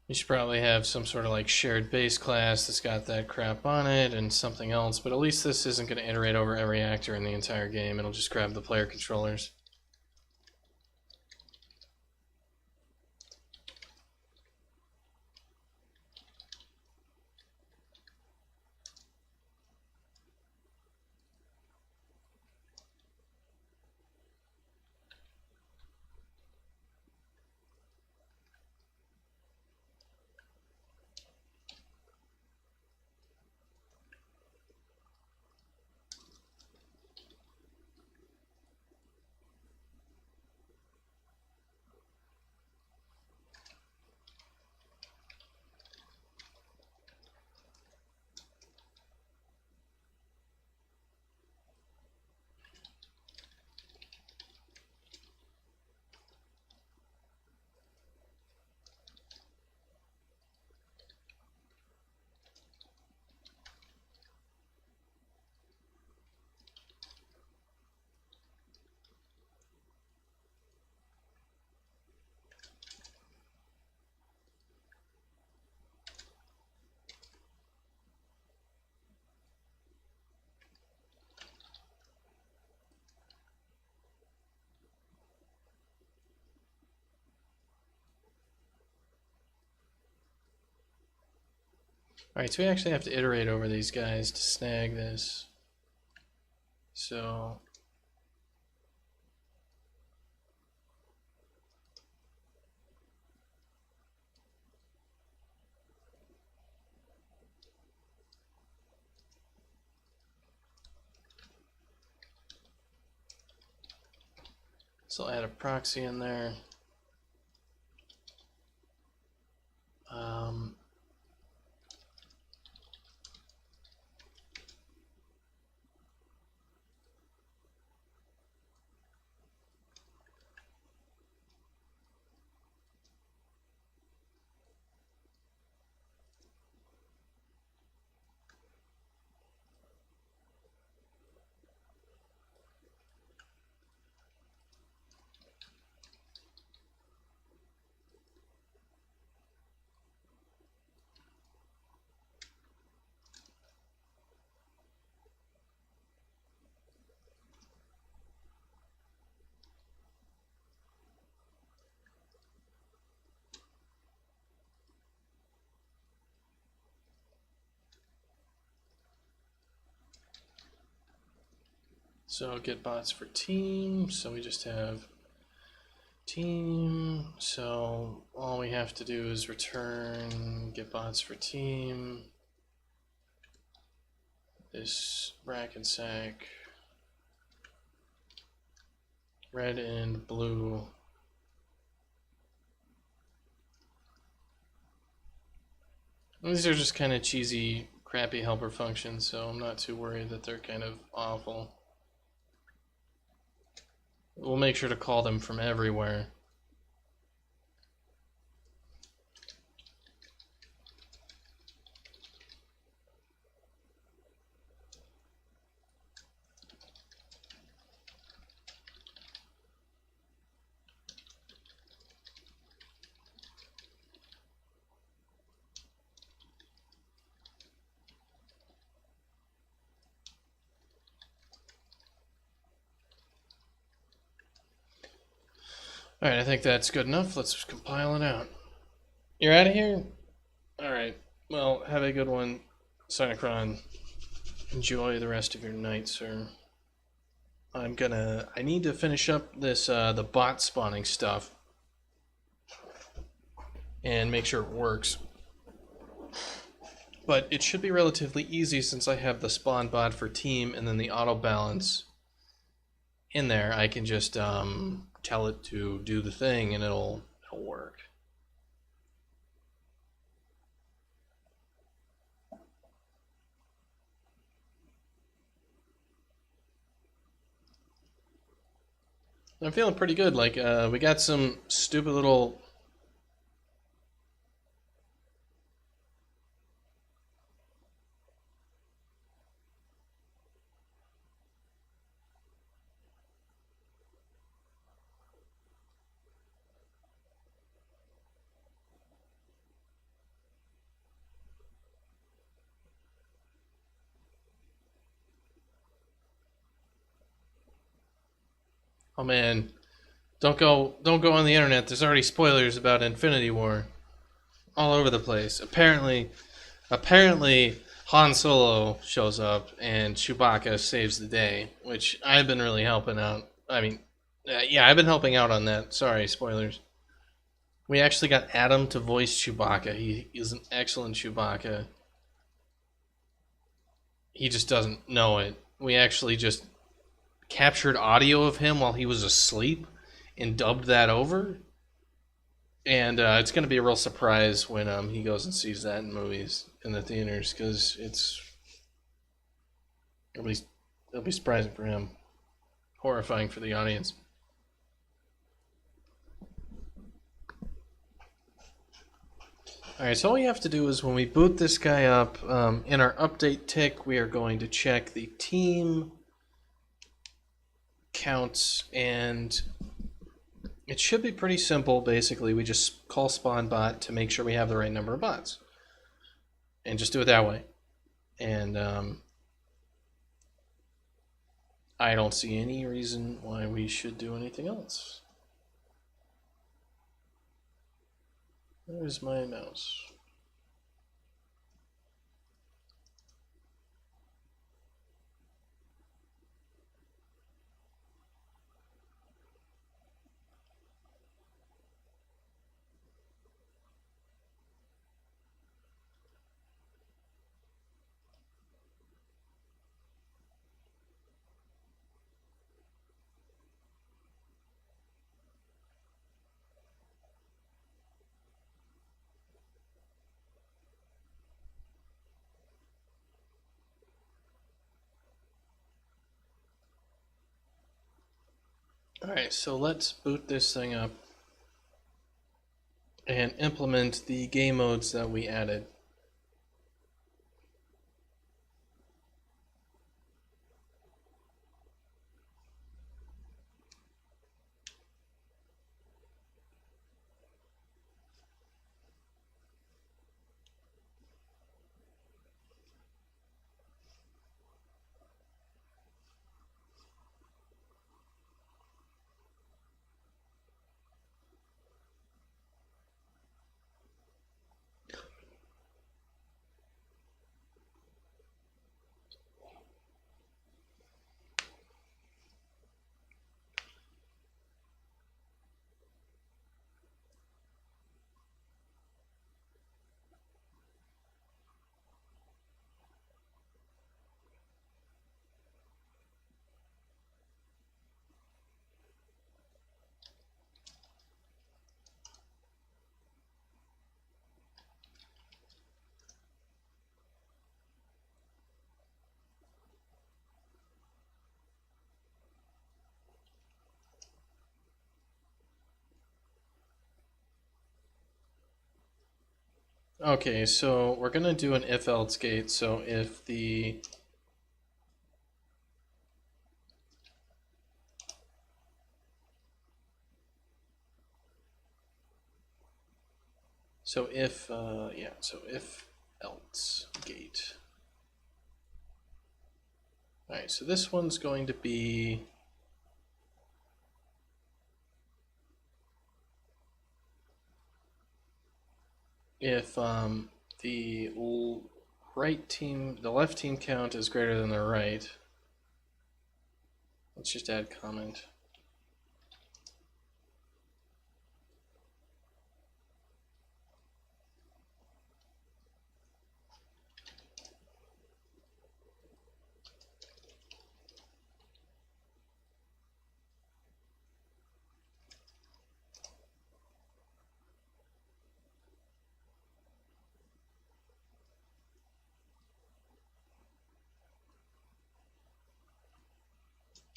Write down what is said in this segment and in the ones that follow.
You should probably have some sort of like shared base class that's got that crap on it and something else, but at least this isn't going to iterate over every actor in the entire game. It'll just grab the player controllers. Alright, so we actually have to iterate over these guys to snag this. So I'll add a proxy in there. So get bots for team, so we just have team, so all we have to do is return get bots for team, this rack and sack, red and blue. These are just kind of cheesy, crappy helper functions, so I'm not too worried that they're kind of awful. We'll make sure to call them from everywhere. Alright, I think that's good enough. Let's compile it out. You're out of here? Alright, well, have a good one, Synachron. Enjoy the rest of your night, sir. I need to finish up this, the bot spawning stuff. And make sure it works. But it should be relatively easy since I have the spawn bot for team and then the auto balance in there. I can just tell it to do the thing and it'll work. I'm feeling pretty good. Like, we got some stupid little... Oh man, don't go on the internet. There's already spoilers about Infinity War all over the place. Apparently Han Solo shows up and Chewbacca saves the day, which I've been really helping out. I mean, yeah, I've been helping out on that. Sorry, spoilers. We actually got Adam to voice Chewbacca. He is an excellent Chewbacca. He just doesn't know it. We actually just captured audio of him while he was asleep and dubbed that over. And it's going to be a real surprise when he goes and sees that in movies in the theaters, because it'll be surprising for him, horrifying for the audience. Alright, so all we have to do is when we boot this guy up, in our update tick, we are going to check the team counts, and it should be pretty simple. Basically, we just call spawn bot to make sure we have the right number of bots, and just do it that way. And I don't see any reason why we should do anything else. Where's my mouse? Alright, so let's boot this thing up and implement the game modes that we added. Okay, so we're going to do an if-else gate. So if the if else gate. All right, so this one's going to be if the left team count is greater than the right. Let's just add comment.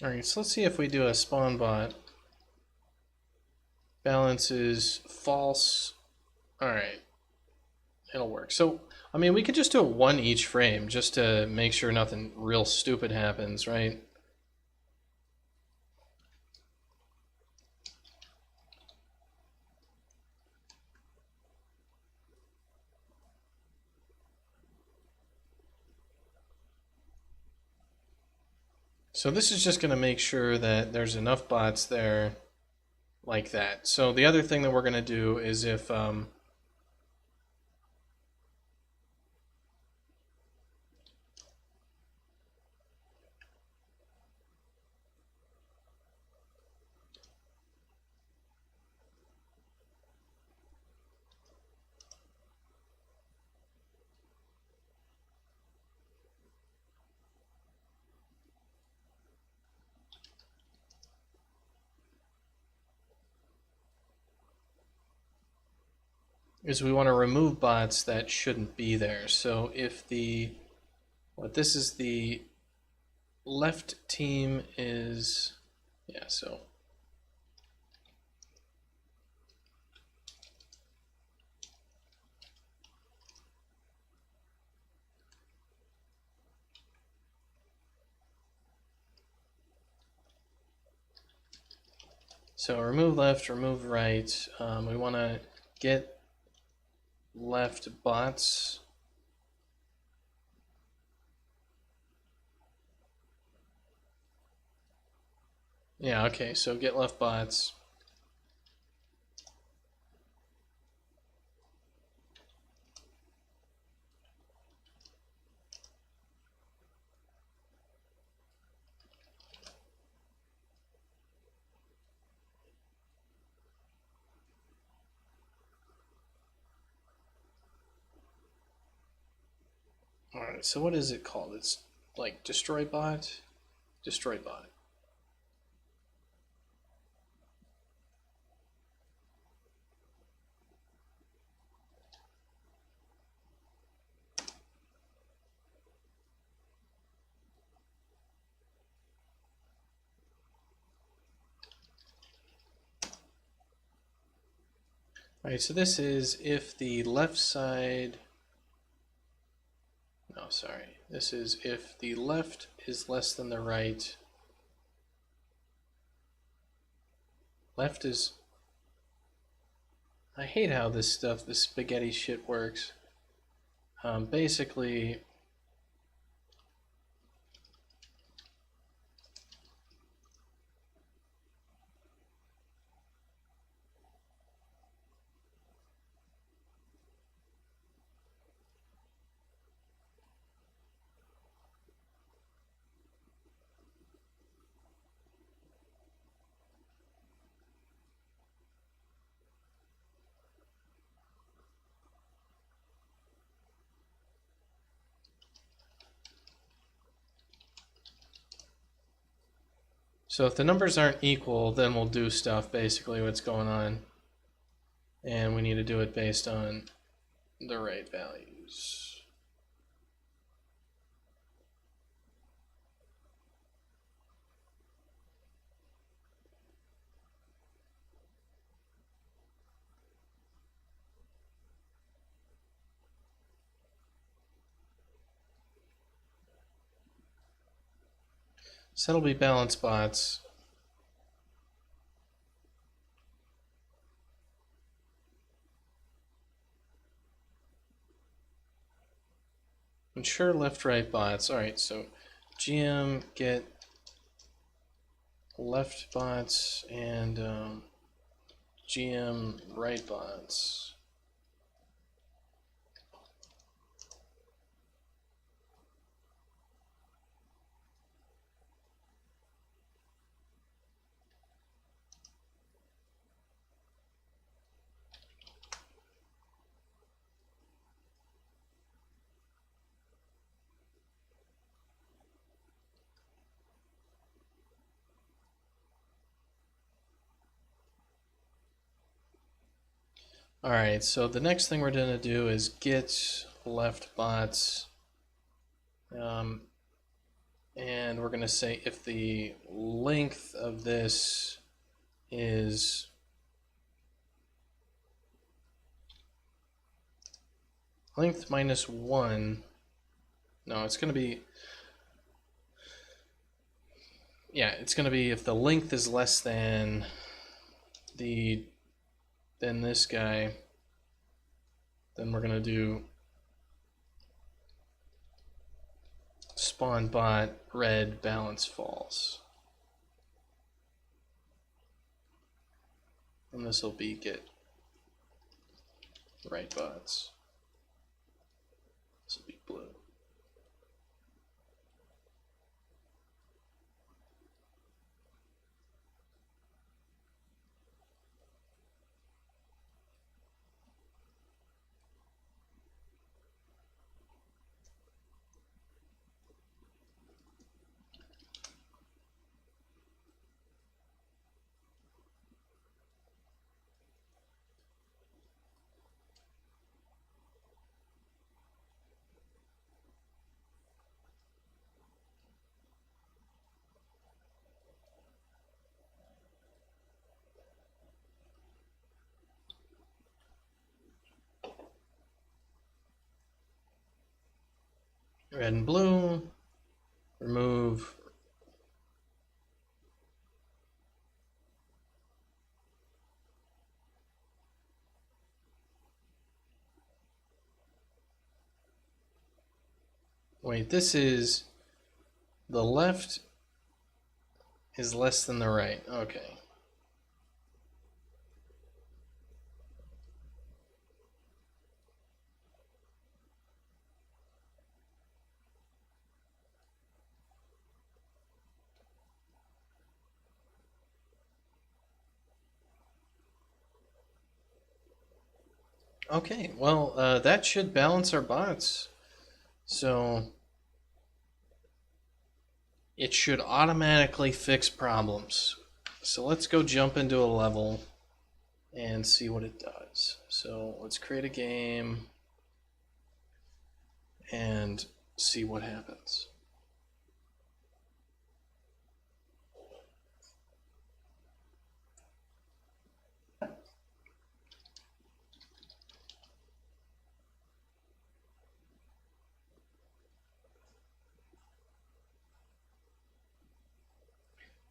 Alright, so let's see if we do a spawn bot. Balance is false. Alright, it'll work. So, I mean, we could just do it one each frame just to make sure nothing real stupid happens, right? So this is just going to make sure that there's enough bots there like that. So the other thing that we're going to do is if is we want to remove bots that shouldn't be there. So if this is the left team is, yeah, so remove left, remove right. We want to get left bots. Yeah, okay, so get left bots. Alright, so what is it called? It's like destroy bot? Destroy bot. Alright, so this is if the left side, no, sorry. This is if the left is less than the right. Left is, I hate how this spaghetti shit works. Basically, so if the numbers aren't equal, then we'll do stuff, basically what's going on. And we need to do it based on the right values. So that'll be balance bots. Ensure left-right bots. Alright, so GM get left bots and GM right bots. Alright, so the next thing we're going to do is get left bots. And we're going to say if the length of this is length minus 1. No, it's going to be, yeah, it's going to be if the length is less than this guy, then we're going to do spawn bot, red, balance false. And this will be get right bots. This will be blue. Red and blue, remove. Wait, this is, the left is less than the right. Okay. Okay, well, that should balance our bots. So it should automatically fix problems. So let's go jump into a level and see what it does. So let's create a game and see what happens.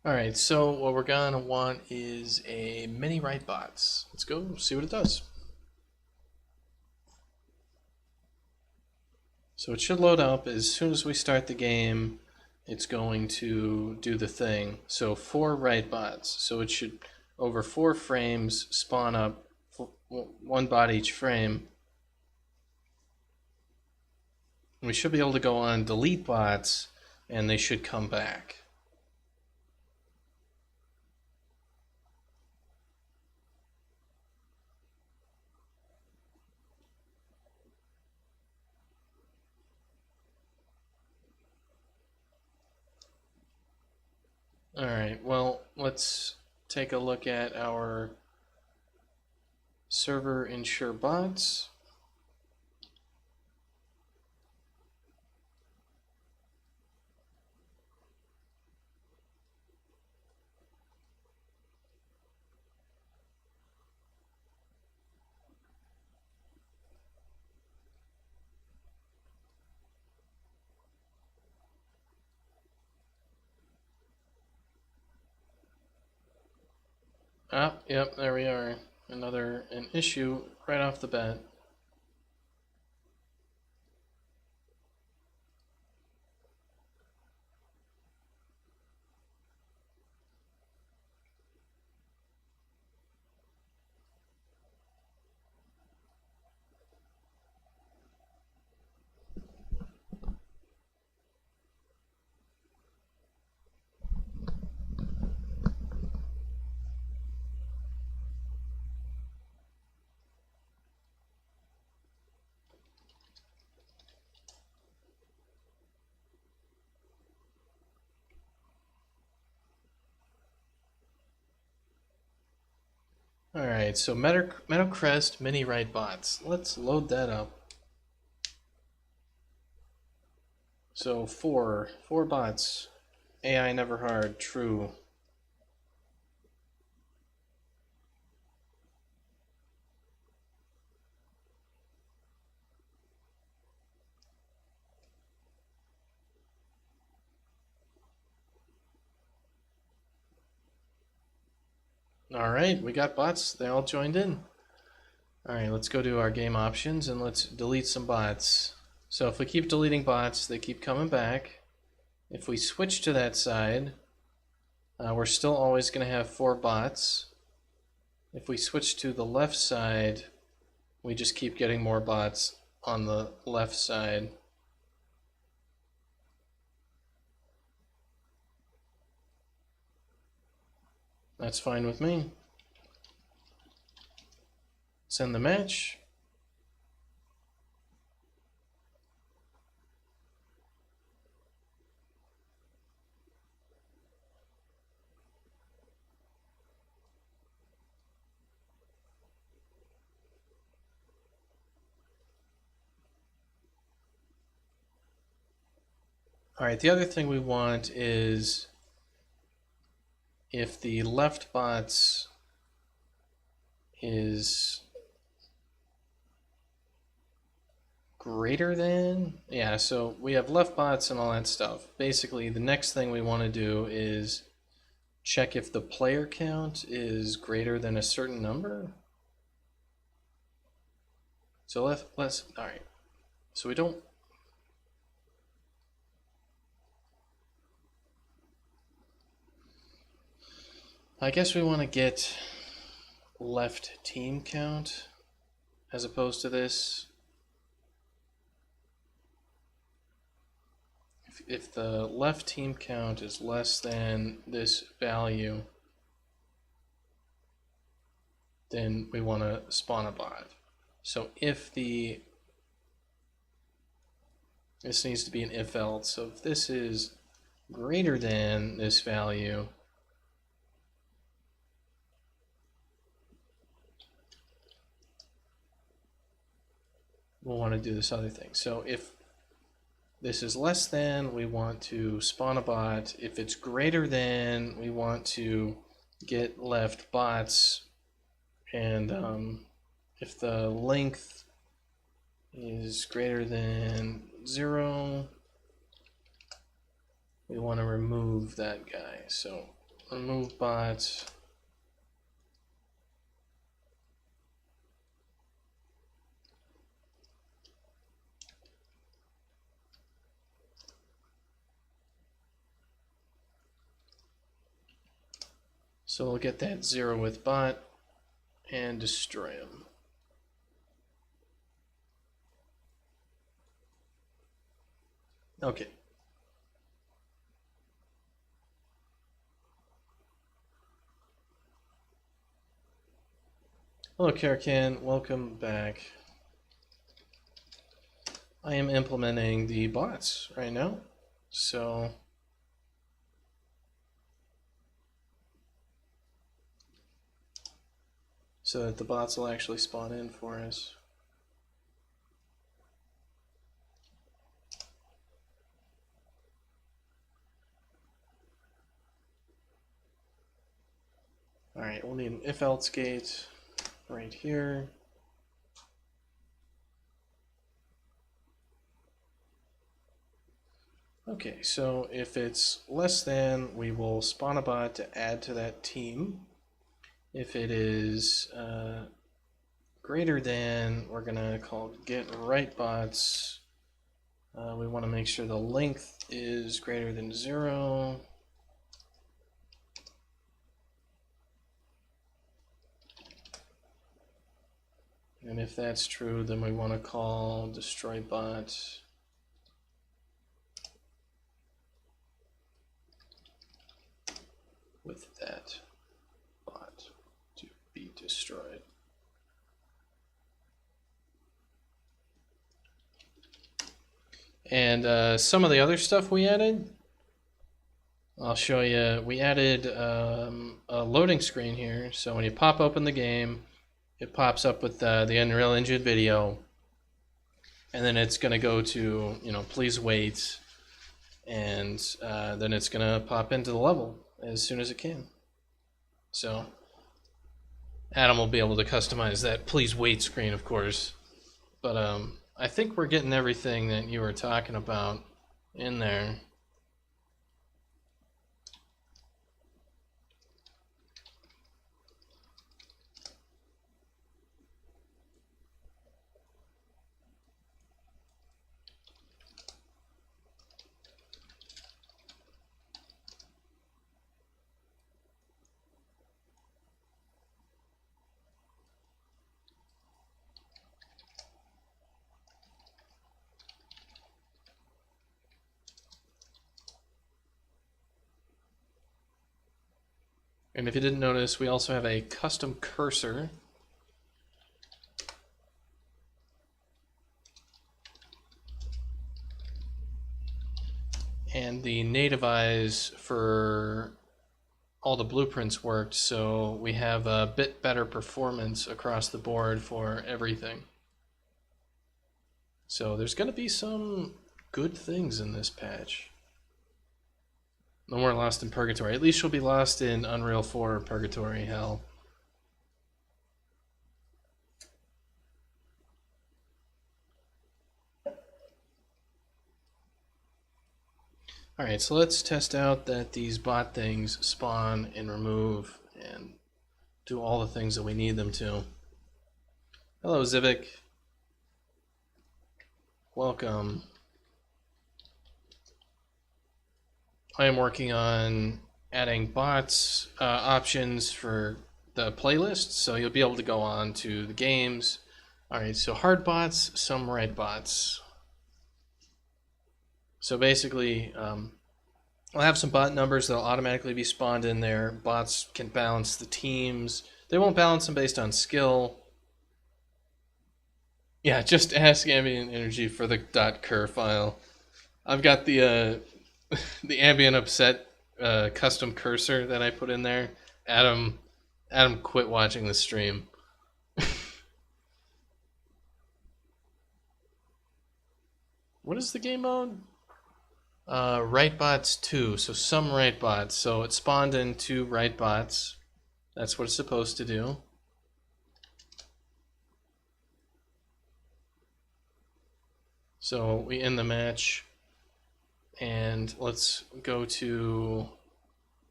Alright, so what we're going to want is a mini write bots. Let's go see what it does. So it should load up as soon as we start the game. It's going to do the thing. So 4 write bots. So it should, over 4 frames, spawn up 1 bot each frame. We should be able to go on delete bots and they should come back. Alright, well, let's take a look at our server ensure bots. Ah, yep, there we are. An issue right off the bat. Alright, so MetaCrest mini write bots. Let's load that up. So 4 bots. AI never hard, true. Alright, we got bots. They all joined in. Alright, let's go to our game options and let's delete some bots. So if we keep deleting bots, they keep coming back. If we switch to that side, we're still always going to have 4 bots. If we switch to the left side, we just keep getting more bots on the left side. That's fine with me. Send the match. All right, the other thing we want is if the left bots is greater than, yeah, so we have left bots and all that stuff. Basically, the next thing we want to do is check if the player count is greater than a certain number. So let's all right. So we don't. I guess we want to get left team count as opposed to this. If the left team count is less than this value, then we want to spawn a bot. So if this needs to be an if else. So if this is greater than this value, we'll want to do this other thing. So if this is less than, we want to spawn a bot. If it's greater than, we want to get left bots. And if the length is greater than 0, we want to remove that guy. So remove bots. So we'll get that 0 with bot and destroy him. Okay. Hello, Karakan. Welcome back. I am implementing the bots right now. So that the bots will actually spawn in for us. All right, we'll need an if-else gate right here. Okay, so if it's less than, we will spawn a bot to add to that team. If it is greater than, we're gonna call get right bots. We want to make sure the length is greater than 0. And if that's true, then we want to call destroy bot with that bot to be destroyed. And some of the other stuff we added, I'll show you. We added a loading screen here, so when you pop open the game, it pops up with the Unreal Engine video, and then it's going to go to, please wait, and then it's going to pop into the level as soon as it can. So Adam will be able to customize that please wait screen, of course, but I think we're getting everything that you were talking about in there. And if you didn't notice, we also have a custom cursor. And the native eyes for all the blueprints worked, so we have a bit better performance across the board for everything. So there's going to be some good things in this patch. No more Lost in Purgatory. At least you'll be lost in Unreal 4 Purgatory Hell. Alright, so let's test out that these bot things spawn and remove and do all the things that we need them to. Hello, Zivik. Welcome. I am working on adding bots options for the playlist, so you'll be able to go on to the games. Alright, so hard bots, some red bots. So basically, I'll have some bot numbers that'll automatically be spawned in there. Bots can balance the teams. They won't balance them based on skill. Yeah, just ask ambient energy for the .cur file. I've got the the ambient upset custom cursor that I put in there. Adam quit watching the stream. What is the game mode? Right bots 2, so some right bots. So it spawned in 2 right bots. That's what it's supposed to do. So we end the match, and let's go to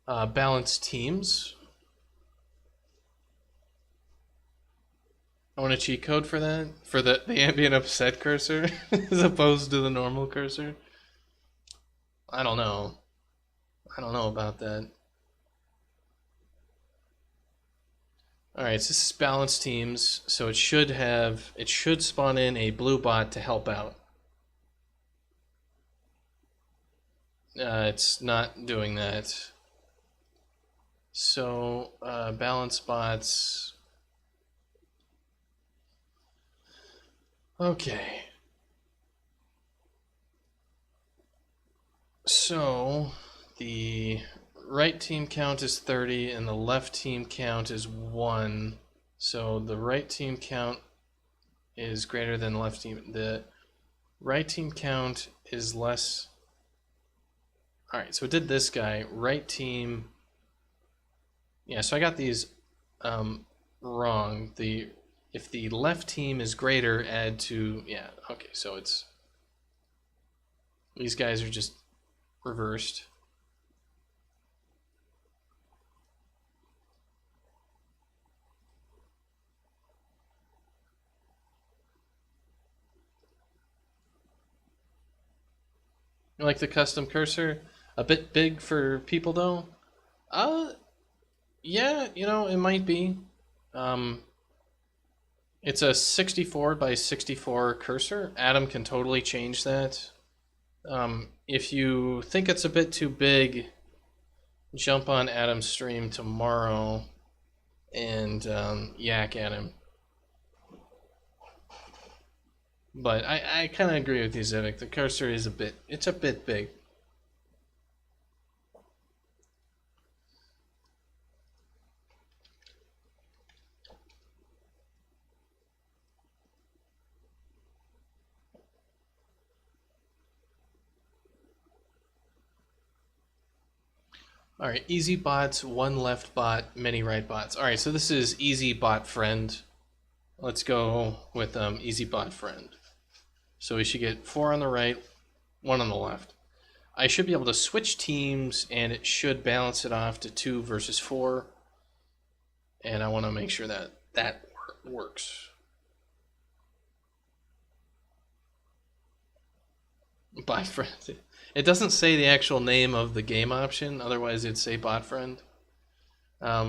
balance teams. I want a cheat code for that, for the ambient upset cursor as opposed to the normal cursor. I don't know. I don't know about that. Alright, so this is balance teams, so it should spawn in a blue bot to help out. It's not doing that. So, balance bots. Okay. So, the right team count is 30 and the left team count is 1. So the right team count is greater than left team. The right team count is less. Alright, so it did this guy. Right team. Yeah, so I got these wrong. If the left team is greater, add to. Yeah, okay, so it's. These guys are just reversed. You like the custom cursor? A bit big for people though? Yeah, you know, it might be. It's a 64 by 64 cursor. Adam can totally change that. If you think it's a bit too big, jump on Adam's stream tomorrow and yak at him. But I kind of agree with you, Zivik. The cursor is a bit big. All right, easy bots, 1 left bot, many right bots. All right, so this is easy bot friend. Let's go with easy bot friend. So we should get 4 on the right, 1 on the left. I should be able to switch teams, and it should balance it off to 2 versus 4. And I want to make sure that that works. Bot friend. It doesn't say the actual name of the game option, otherwise it'd say bot friend.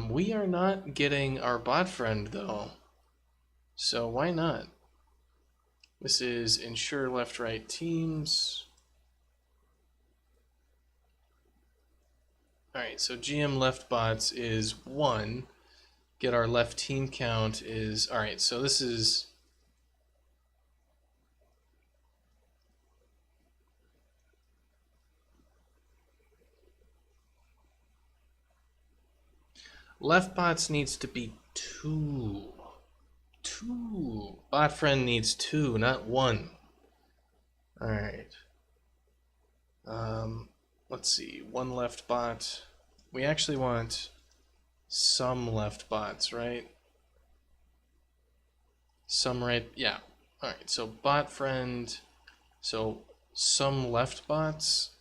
We are not getting our bot friend though, so why not? This is ensure left-right teams. Alright, so GM left bots is 1. Get our left team count is... Alright, so this is... Left bots needs to be 2. 2. Bot friend needs 2, not 1. Alright. Let's see. 1 left bot. We actually want some left bots, right? Some right. Yeah. Alright, so bot friend. So some left bots.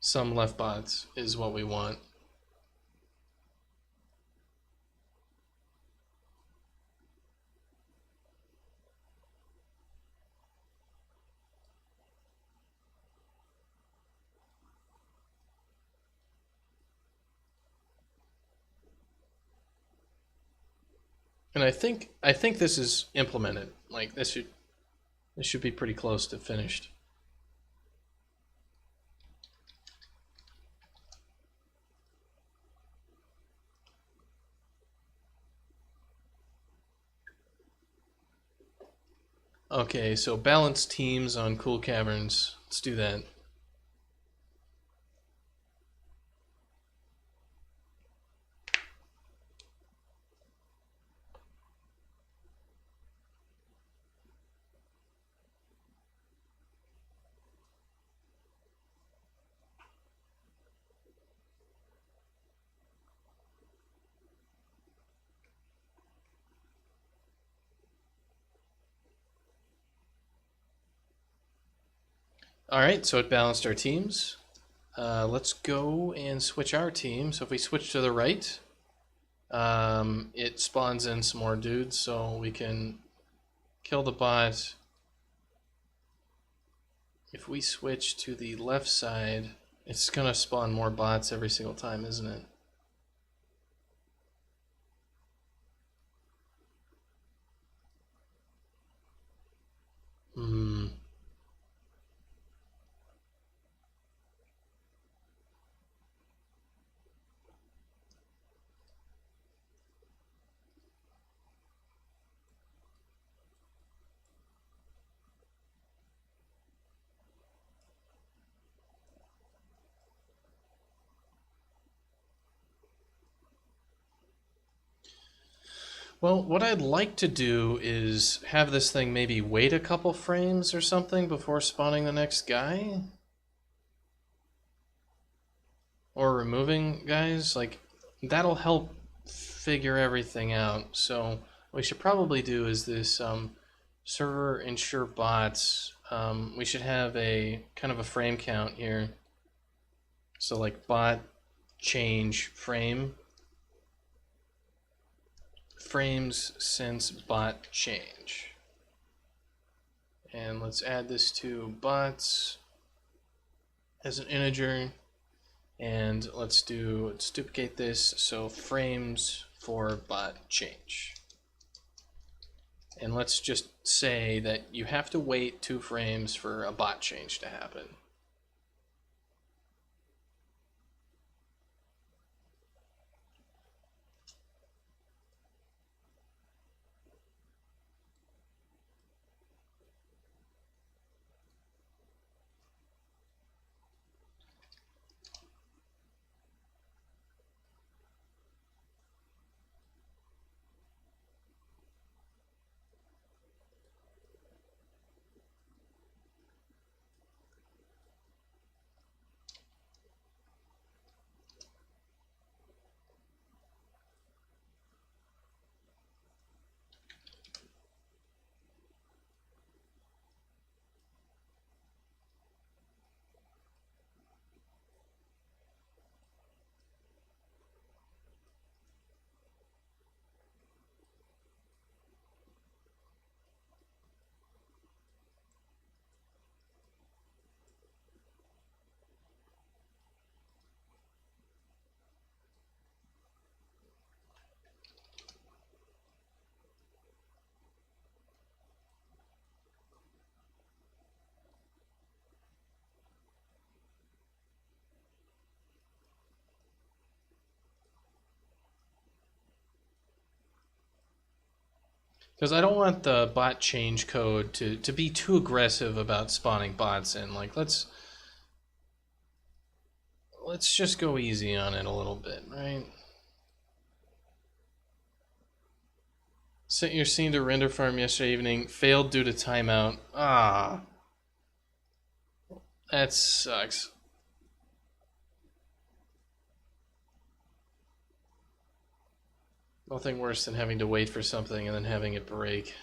Some left bots is what we want. And I think this is implemented. Like this should be pretty close to finished. Okay, so balance teams on Cool Caverns. Let's do that. Alright, so it balanced our teams. Let's go and switch our team. So if we switch to the right, it spawns in some more dudes, so we can kill the bot. If we switch to the left side, it's gonna spawn more bots every single time, isn't it? Hmm. Well, what I'd like to do is have this thing maybe wait a couple frames or something before spawning the next guy. Or removing guys. Like, that'll help figure everything out. So what we should probably do is this server ensure bots. We should have a kind of a frame count here. So like bot change frame. Frames since bot change. And let's add this to bots as an integer. And let's duplicate this, so frames for bot change. And let's just say that you have to wait 2 frames for a bot change to happen. Because I don't want the bot change code to be too aggressive about spawning bots in. Like, let's just go easy on it a little bit, right? Sent your scene to render farm yesterday evening. Failed due to timeout. Ah. That sucks. Nothing worse than having to wait for something and then having it break.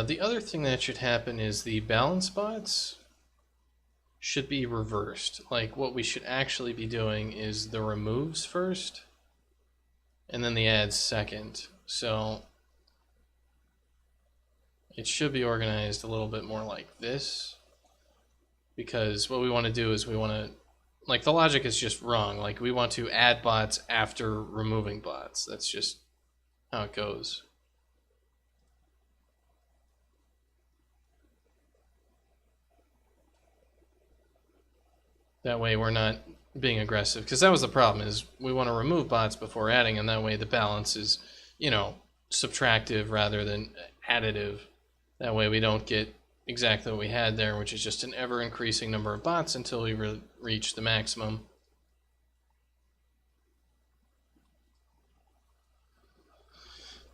The other thing that should happen is the balance bots should be reversed. Like, what we should actually be doing is the removes first, and then the adds second. So it should be organized a little bit more like this, because what we want to do is we want to, like, the logic is just wrong. Like, we want to add bots after removing bots. That's just how it goes. That way we're not being aggressive, because that was the problem, is we want to remove bots before adding, and that way the balance is, you know, subtractive rather than additive. That way we don't get exactly what we had there, which is just an ever-increasing number of bots until we reach the maximum.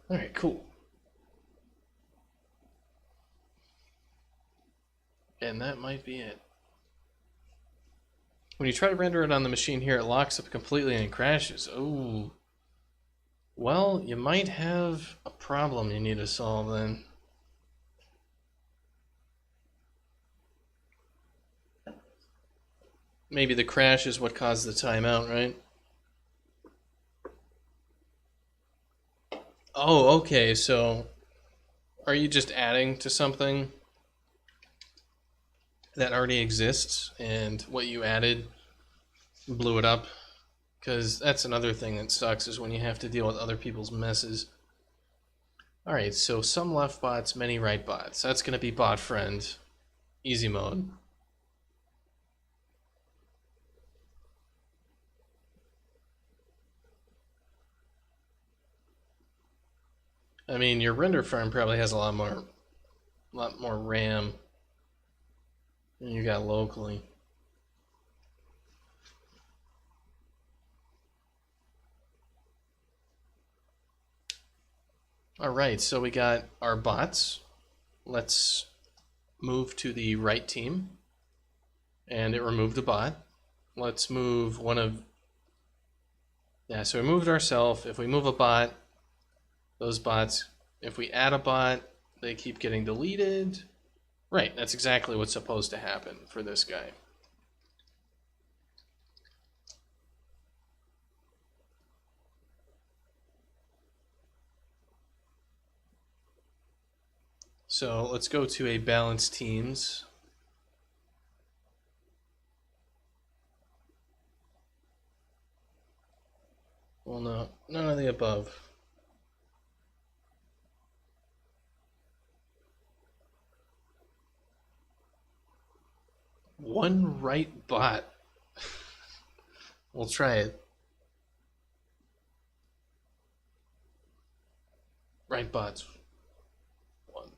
Alright, cool. And that might be it. When you try to render it on the machine here, it locks up completely and crashes. Oh. Well, you might have a problem you need to solve then. Maybe the crash is what caused the timeout, right? Oh, okay, so are you just adding to something that already exists, and what you added blew it up? Because that's another thing that sucks, is when you have to deal with other people's messes. Alright, so some left bots, many right bots. That's going to be bot friend. Easy mode. I mean, your render farm probably has a lot more RAM than you got locally. Alright, so we got our bots. Let's move to the right team. And it removed a bot. Let's move one of... Yeah, so we moved ourselves. If we move a bot, those bots, if we add a bot, they keep getting deleted. Right, that's exactly what's supposed to happen for this guy. So let's go to a balanced teams. Well, no, none of the above. One right bot. We'll try it. Right bots. One.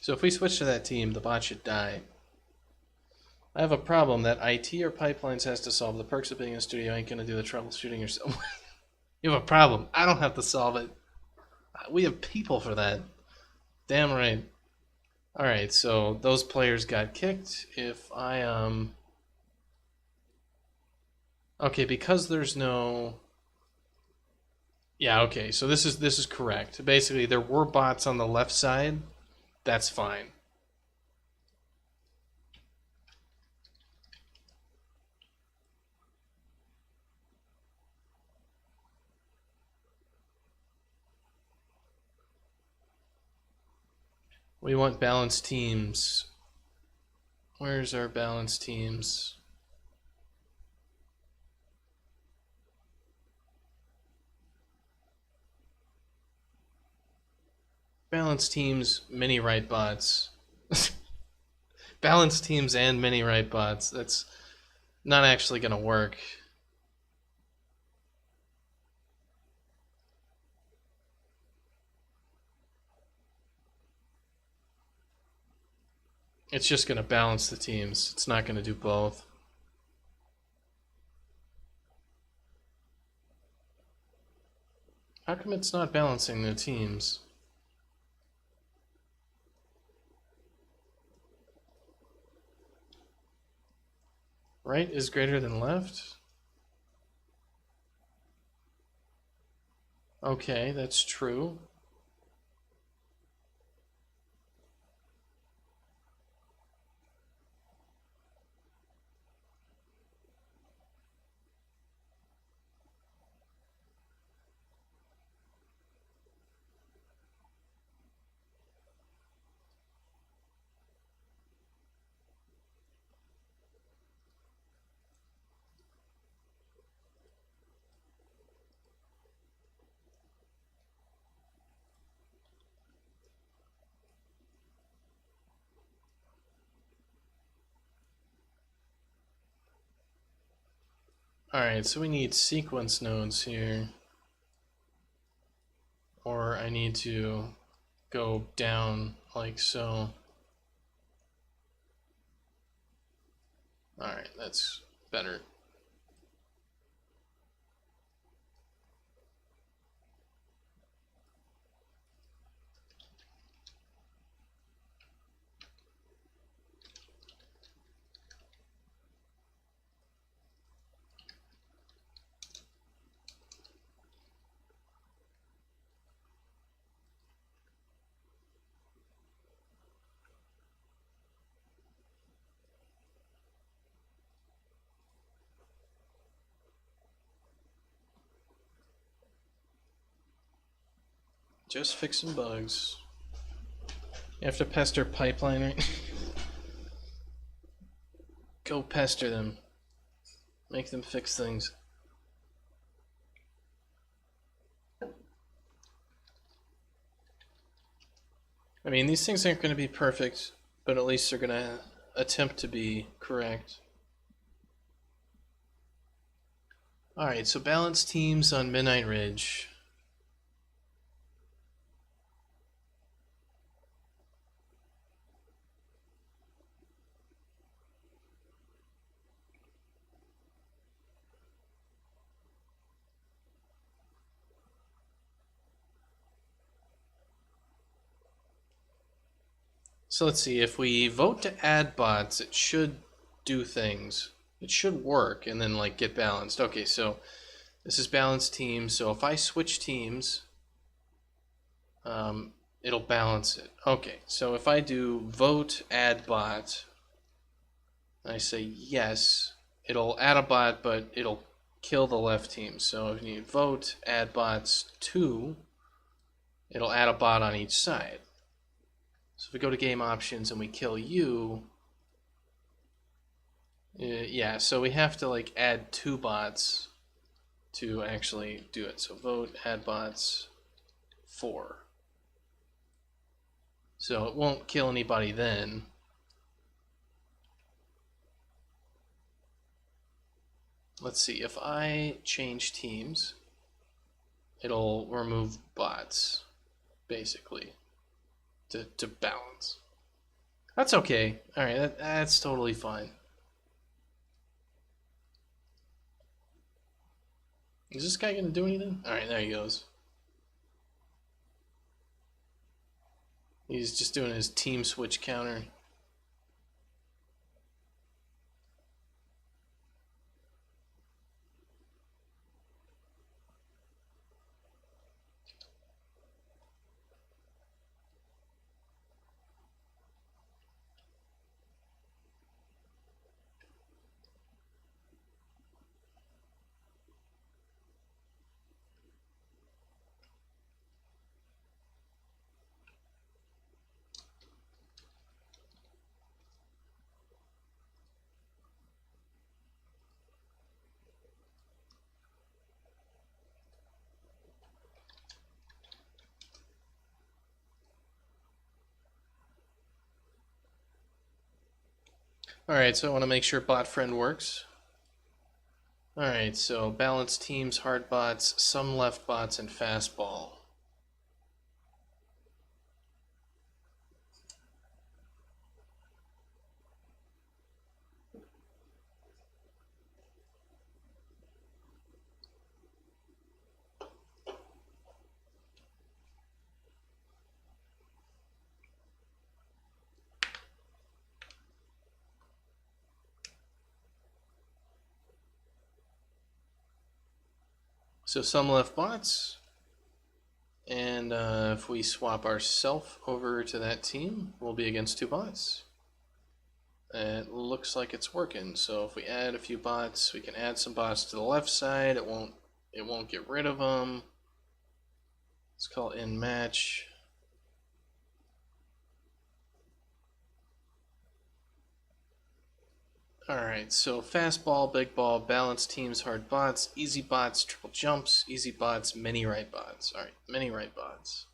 So if we switch to that team, the bot should die. I have a problem that IT or pipelines has to solve. The perks of being in a studio ain't gonna do the troubleshooting yourself. You have a problem. I don't have to solve it. We have people for that. Damn right. Alright, so those players got kicked. If I okay, because there's no... Yeah, okay, so this is correct. Basically, there were bots on the left side. That's fine. We want balanced teams. Where's our balanced teams? Balance teams, mini right bots. Balance teams and mini right bots. That's not actually going to work. It's just going to balance the teams. It's not going to do both. How come it's not balancing the teams? Right is greater than left? Okay, that's true. Alright, so we need sequence nodes here. Or I need to go down like so. Alright, that's better. Just fix some bugs. You have to pester pipeline, right? Go pester them. Make them fix things. I mean, these things aren't going to be perfect, but at least they're going to attempt to be correct. Alright, so balance teams on Midnight Ridge. So let's see, if we vote to add bots, it should do things. It should work and then like get balanced. Okay, so this is balanced teams. So if I switch teams, it'll balance it. Okay, so if I do vote add bot, I say yes, it'll add a bot, but it'll kill the left team. So if you vote add bots 2, it'll add a bot on each side. So if we go to game options and we kill you, yeah, so we have to like add 2 bots to actually do it. So vote add bots 4. So it won't kill anybody then. Let's see, if I change teams, it'll remove bots, basically, to balance. That's okay. Alright, that's totally fine. Is this guy gonna do anything? Alright, there he goes. He's just doing his team switch counter. Alright, so I want to make sure bot friend works. Alright, so balanced teams, hard bots, some left bots, and fastball. So some left bots, and if we swap ourselves over to that team, we'll be against two bots. It looks like it's working. So if we add a few bots, we can add some bots to the left side. It won't get rid of them. Let's call it in match. Alright, so fastball, big ball, balanced teams, hard bots, easy bots, triple jumps, easy bots, many right bots. Alright, many right bots.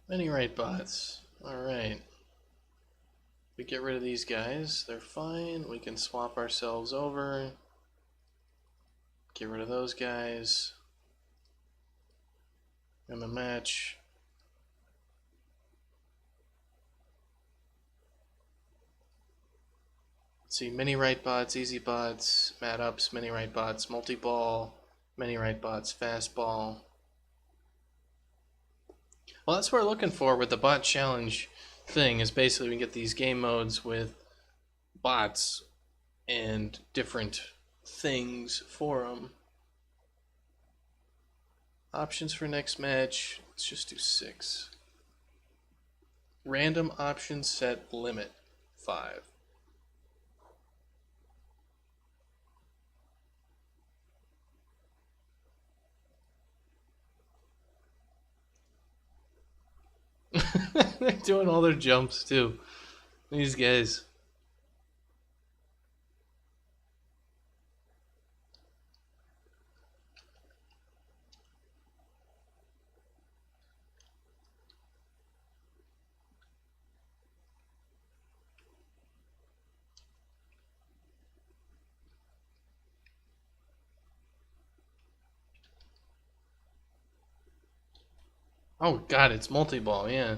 Many right bots. Alright. We get rid of these guys. They're fine. We can swap ourselves over. Get rid of those guys. And the match. Let's see, many right bots, easy bots, mat ups, many right bots, multi-ball, many right bots, fastball. Well, that's what we're looking for with the bot challenge thing, is basically we can get these game modes with bots and different things for them. Options for next match, let's just do 6. Random option set limit, 5. They're doing all their jumps too. These guys. Oh god, it's multi-ball, yeah.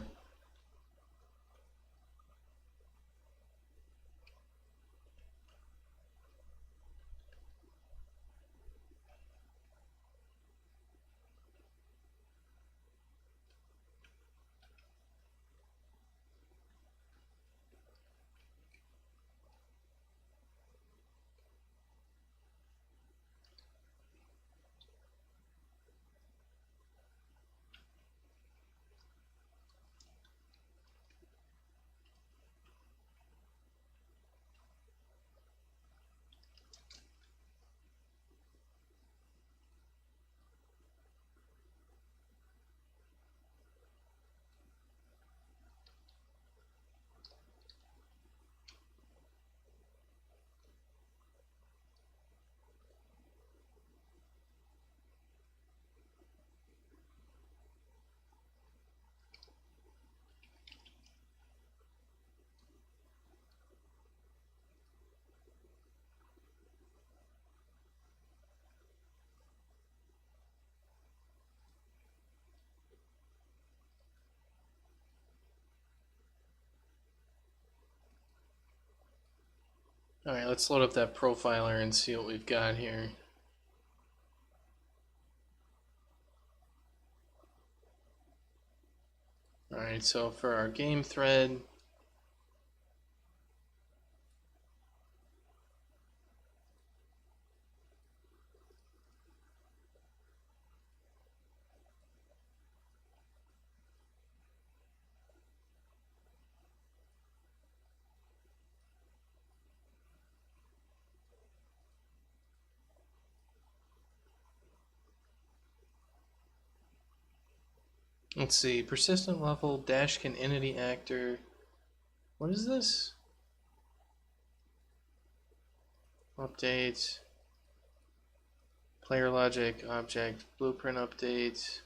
Alright, let's load up that profiler and see what we've got here. Alright, so for our game thread, Let's see. Persistent level, Dashkin entity actor. What is this? Update. Player logic, object, blueprint update.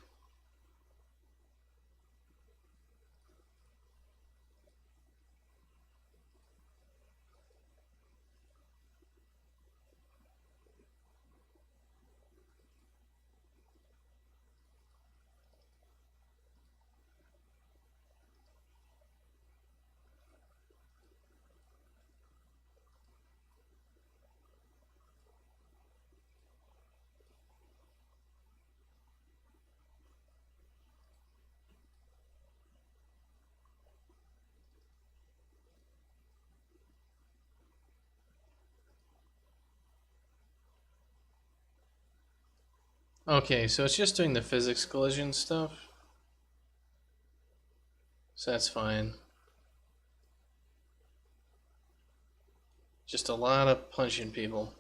Okay, so it's just doing the physics collision stuff. So that's fine. Just a lot of punching people.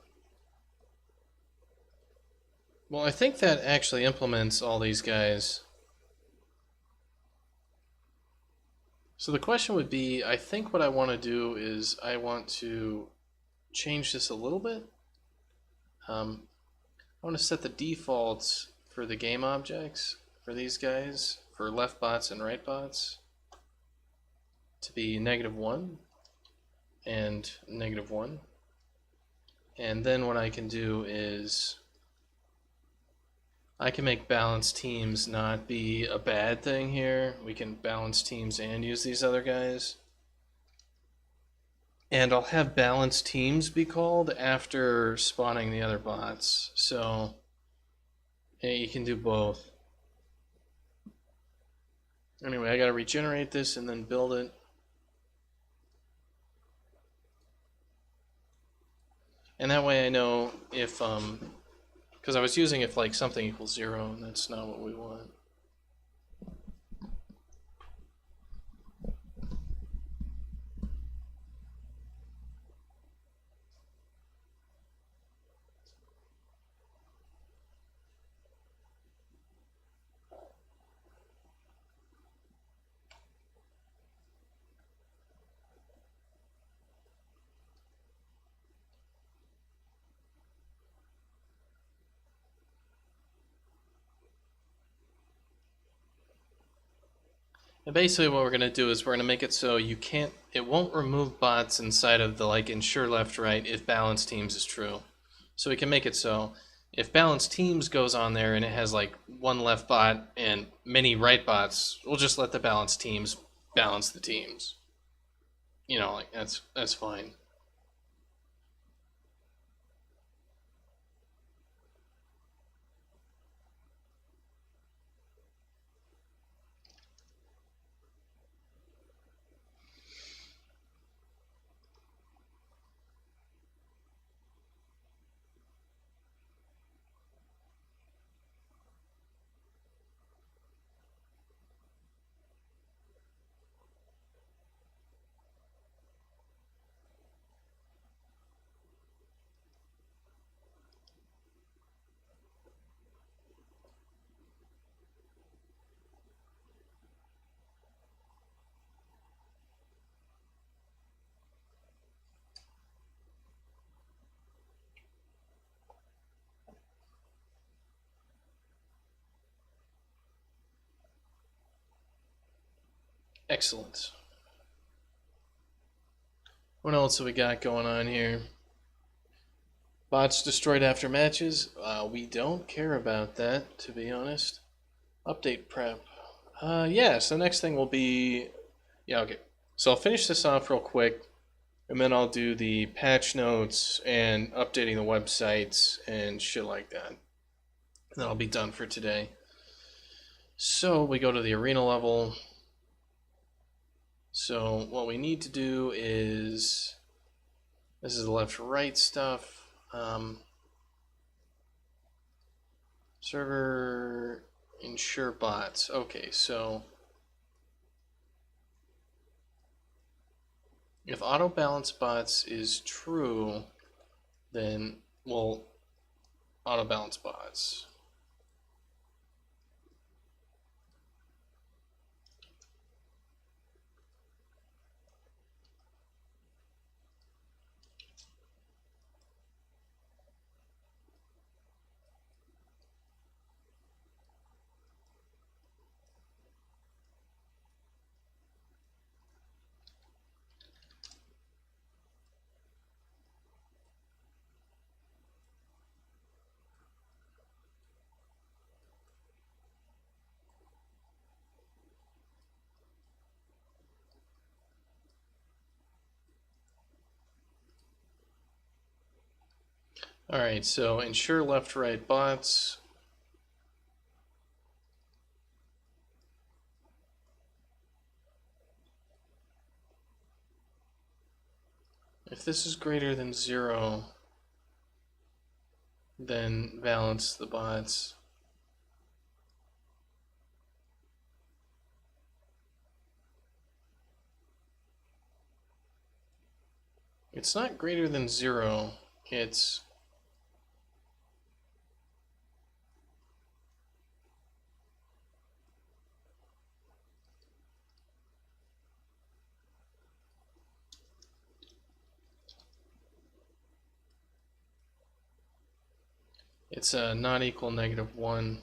Well, I think that actually implements all these guys. So the question would be, I think what I want to do is I want to change this a little bit. I want to set the defaults for the game objects for these guys, for left bots and right bots, to be -1 and -1. And then what I can do is I can make balanced teams not be a bad thing here. We can balance teams and use these other guys. And I'll have balanced teams be called after spawning the other bots. So yeah, you can do both. Anyway, I gotta regenerate this and then build it. And that way I know if, because I was using if like something equals 0, and that's not what we want. And basically what we're going to do is we're going to make it so it won't remove bots inside of the like ensure left right if balanced teams is true. So we can make it so if balanced teams goes on there and it has like one left bot and many right bots, we'll just let the balanced teams balance the teams. You know, like that's fine. Excellent. What else have we got going on here? Bots destroyed after matches? We don't care about that, to be honest. Update prep. Yeah, so the next thing will be... Yeah, okay. So I'll finish this off real quick, and then I'll do the patch notes and updating the websites and shit like that. And then I'll be done for today. So we go to the arena level. So what we need to do is... This is the left-right stuff. Server ensure bots. Okay, so if auto balance bots is true, then we'll auto balance bots. Alright, so ensure left-right bots. If this is greater than 0, then balance the bots. It's not greater than 0, it's not equal -1.